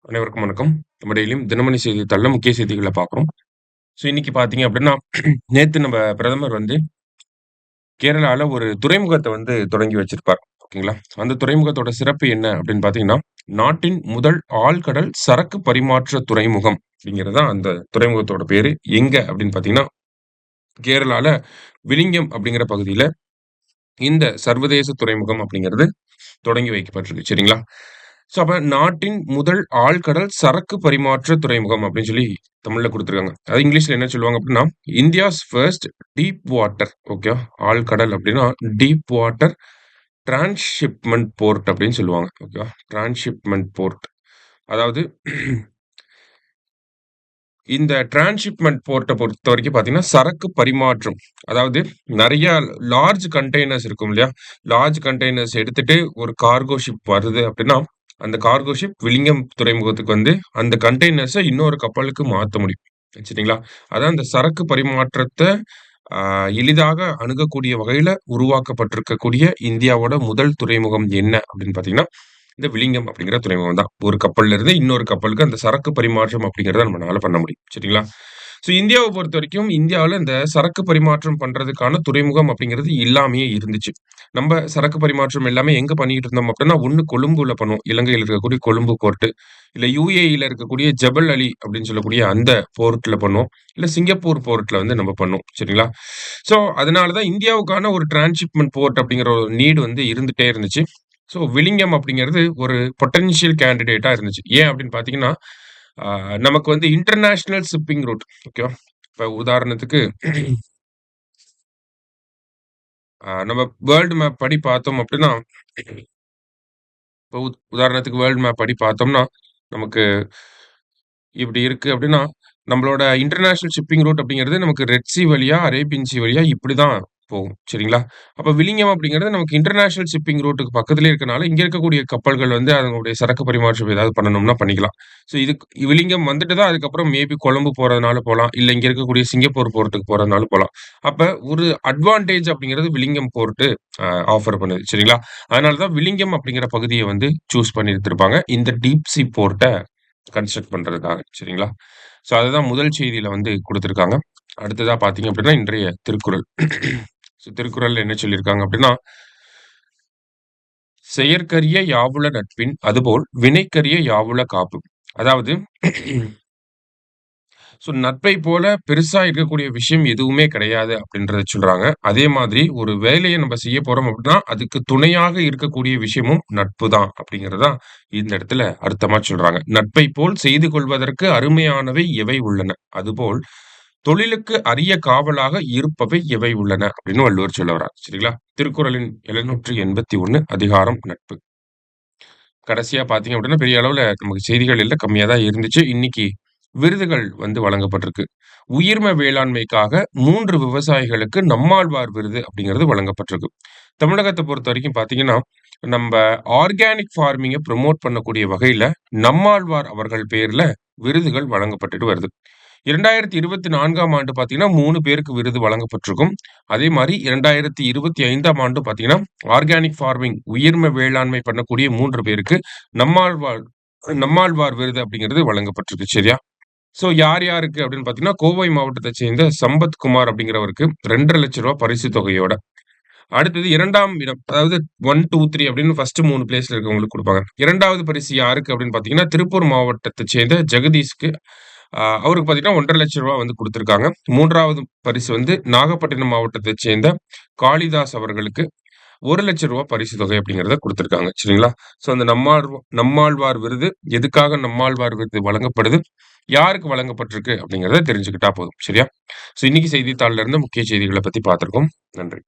அனைவருக்கும் வணக்கம். நம்ம டெய்லியும் தினமணி செய்தித்தாள்ல முக்கிய செய்திகள பார்க்குறோம். இன்னைக்கு பார்த்தீங்க அப்படின்னா, நேத்து நம்ம பிரதமர் வந்து கேரளால ஒரு துறைமுகத்த வந்து தொடங்கி வச்சிருப்பார். ஓகேங்களா? அந்த துறைமுகத்தோட சிறப்பு என்ன அப்படின்னு பார்த்தீங்கன்னா, நாட்டின் முதல் ஆழ்கடல் சரக்கு பரிமாற்ற துறைமுகம் அப்படிங்கிறது தான் அந்த துறைமுகத்தோட பேரு. எங்க அப்படின்னு பார்த்தீங்கன்னா, கேரளால விழிஞம் அப்படிங்கிற பகுதியில இந்த சர்வதேச துறைமுகம் அப்படிங்கிறது தொடங்கி வைக்கப்பட்டிருக்கு. சரிங்களா? அப்ப நாட்டின் முதல் ஆழ்கடல் சரக்கு பரிமாற்ற துறைமுகம் அப்படின்னு சொல்லி தமிழ்ல குடுத்துருக்காங்க. அது இங்கிலீஷ்ல என்ன சொல்லுவாங்க அப்படின்னா, இந்தியாஸ் ஃபர்ஸ்ட் டீப் வாட்டர் ஓகேவா? ஆழ்கடல் அப்படின்னா, டீப் வாட்டர் டிரான்ஸ்ஷிப்மென்ட் போர்ட் அப்படின்னு சொல்லுவாங்க. ஓகேவா? Transshipment port. அதாவது இந்த டிரான்ஸ்ஷிப்மென்ட் போர்ட்ட பொறுத்தவரைக்கும் பார்த்தீங்கன்னா, சரக்கு பரிமாற்றம். அதாவது நெறைய லார்ஜ் கண்டெய்னர்ஸ் இருக்கும் இல்லையா? லார்ஜ் கண்டெய்னர்ஸ் எடுத்துட்டு ஒரு கார்கோ ஷிப் வருது அப்படின்னா, அந்த கார்கோ ஷிப் விழிஞம் துறைமுகத்துக்கு வந்து அந்த கண்டெய்னர்ஸ இன்னொரு கப்பலுக்கு மாத்த முடியும். சரிங்களா? அதான் அந்த சரக்கு பரிமாற்றத்த அ எளிதாக அணுகக்கூடிய வகையில உருவாக்கப்பட்டிருக்கக்கூடிய இந்தியாவோட முதல் துறைமுகம் என்ன அப்படின்னு பார்த்தீங்கன்னா, இந்த விழிஞம் அப்படிங்கிற துறைமுகம் தான். ஒரு கப்பல்ல இருந்து இன்னொரு கப்பலுக்கு அந்த சரக்கு பரிமாற்றம் அப்படிங்கிறத நம்மனால பண்ண முடியும். சரிங்களா? இந்தியாவ பொறுத்தவரைக்கும் இந்தியாவுல இந்த சரக்கு பரிமாற்றம் பண்றதுக்கான துறைமுகம் அப்படிங்கிறது இல்லாமயே இருந்துச்சு. நம்ப சரக்கு பரிமாற்றம் எல்லாமே எங்க பண்ணிக்கிட்டு இருந்தோம் அப்படின்னா, ஒண்ணு கொழும்புல பண்ணுவோம். இலங்கையில இருக்கக்கூடிய கொழும்பு போர்ட், இல்ல UAEல இருக்கக்கூடிய ஜபல் அலி அப்படின்னு சொல்லக்கூடிய அந்த போர்ட்ல பண்ணுவோம். இல்ல சிங்கப்பூர் போர்ட்ல வந்து நம்ம பண்ணுவோம். சரிங்களா? அதனால தான் இந்தியாவுக்கான ஒரு டிரான்ஸ்ஷிப்மென்ட் போர்ட் அப்படிங்கிற ஒரு நீட் வந்து இருந்துட்டே இருந்துச்சு. விழிஞம் அப்படிங்கிறது ஒரு பொட்டன்ஷியல் கேண்டிடேட்டா இருந்துச்சு. ஏன் அப்படின்னு பார்த்தீங்கன்னா, ஆ நமக்கு வந்து இன்டர்நேஷனல் ஷிப்பிங் ரூட் ஓகேவா? இப்ப உதாரணத்துக்கு நம்ம வேர்ல்டு மேப் படி பார்த்தோம் அப்படின்னா, இப்ப உதாரணத்துக்கு வேர்ல்டு மேப் படி பார்த்தோம்னா, நமக்கு இப்படி இருக்கு அப்படின்னா, நம்மளோட இன்டர்நேஷனல் ஷிப்பிங் ரூட் அப்படிங்கிறது நமக்கு ரெட் சீ வழியா, அரேபியன் சீ வழியா இப்படிதான் போகும். சரிங்களா? அப்ப விழிஞம் அப்படிங்கிறது நமக்கு இன்டர்நேஷனல் ஷிப்பிங் ரூட்டுக்கு பக்கத்திலேயே இருக்கனால, இங்க இருக்கக்கூடிய கப்பல்கள் வந்து அதனுடைய சரக்கு பரிமாற்றம் ஏதாவது பண்ணணும்னா பண்ணிக்கலாம். இதுக்கு விழிஞம் வந்துட்டு தான் அதுக்கப்புறம் மேபி கொழும்பு போறதுனால போலாம். இல்ல இங்க இருக்கக்கூடிய சிங்கப்பூர் போர்ட்டுக்கு போறதுனால போலாம். அப்ப ஒரு அட்வான்டேஜ் அப்படிங்கிறது விழிஞம் போர்ட் ஆஃபர் பண்ணுது. சரிங்களா? அதனால தான் விழிஞம் அப்படிங்கிற பகுதிய வந்து சூஸ் பண்ணி எடுத்திருப்பாங்க. இந்த டீப் சீ போர்ட்ட கன்ஸ்ட்ரக்ட் பண்றதுக்காக. சரிங்களா? அதுதான் முதல் செய்தியில வந்து குடுத்திருக்காங்க. அடுத்ததா பார்த்தீங்க அப்படின்னா, இன்றைய திருக்குறள். திருக்குறள்ல என்ன சொல்லியிருக்காங்க அப்படின்னா, "செயற்கரிய யாவுள நட்பின் அதுபோல் வினைக்கரிய யாவுள காப்பு." அதாவது நட்பை போல பெருசா இருக்கக்கூடிய விஷயம் எதுவுமே கிடையாது அப்படின்றத சொல்றாங்க. அதே மாதிரி ஒரு வேலைய நம்ம செய்ய போறோம் அப்படின்னா, அதுக்கு துணையாக இருக்கக்கூடிய விஷயமும் நட்பு தான் அப்படிங்கிறது தான் இந்த இடத்துல அர்த்தமா சொல்றாங்க. "நட்பை போல் செய்து கொள்வதற்கு அருமையானவை எவை உள்ளன? அதுபோல் தொழிலுக்கு அரிய காவலாக இருப்பவை எவை உள்ளன?" அப்படின்னு வள்ளுவர் சொல்ல வர்றார். சரிங்களா? திருக்குறளின் 781 அதிகாரம் நட்பு. கடைசியா பார்த்தீங்க அப்படின்னா, பெரிய அளவுல நமக்கு செய்திகள் இல்ல. கம்மியா தான் இருந்துச்சு. இன்னைக்கு விருதுகள் வந்து வழங்கப்பட்டிருக்கு. உயிர்ம வேளாண்மைக்காக 3 விவசாயிகளுக்கு நம்மாழ்வார் விருது அப்படிங்கிறது வழங்கப்பட்டிருக்கு. தமிழகத்த பொறுத்தவரைக்கும் பார்த்தீங்கன்னா, நம்ப ஆர்கானிக் ஃபார்மிங்க ப்ரமோட் பண்ணக்கூடிய வகையில நம்மாழ்வார் அவர்கள் பேர்ல விருதுகள் வழங்கப்பட்டுட்டு வருது. 2024ஆம் ஆண்டு பார்த்தீங்கன்னா, 3 பேருக்கு விருது வழங்கப்பட்டிருக்கும். அதே மாரி 2025ஆம் ஆண்டு பார்த்தீங்கன்னா, ஆர்கானிக் ஃபார்மிங் உயிர்ம வேளாண்மை பண்ணக்கூடிய 3 பேருக்கு நம்மாழ்வார் நம்மாழ்வார் விருது அப்படிங்கிறது வழங்கப்பட்டிருக்கு. சரியா? யார் யாருக்கு அப்படின்னு பார்த்தீங்கன்னா, கோவை மாவட்டத்தைச் சேர்ந்த சம்பத் குமார் அப்படிங்கிறவருக்கு ரூ. 2,50,000 பரிசு தொகையோட. அடுத்தது 2ஆம் இடம். அதாவது 1, 2, 3 அப்படின்னு ஃபர்ஸ்ட் 3 பிளேஸ்ல இருக்கவங்களுக்கு குடுப்பாங்க. 2வது பரிசு யாருக்கு அப்படின்னு பார்த்தீங்கன்னா, திருப்பூர் மாவட்டத்தைச் சேர்ந்த ஜெகதீஷ்க்கு. அவருக்கு பார்த்தீங்கன்னா, ரூ. 1,50,000 வந்து குடுத்திருக்காங்க. 3வது பரிசு வந்து நாகப்பட்டினம் மாவட்டத்தைச் சேர்ந்த காளிதாஸ் அவர்களுக்கு ரூ. 1,00,000 பரிசு தொகை அப்படிங்கிறத குடுத்திருக்காங்க. சரிங்களா? அந்த நம்மாழ்வார் விருது எதுக்காக நம்மாழ்வார் விருது வழங்கப்படுது? யாருக்கு வழங்கப்பட்டிருக்கு? அப்படிங்கிறத தெரிஞ்சுக்கிட்டா போதும். சரியா? இன்னைக்கு செய்தித்தாள்ல இருந்த முக்கிய செய்திகள பத்தி பார்த்திருக்கோம். நன்றி.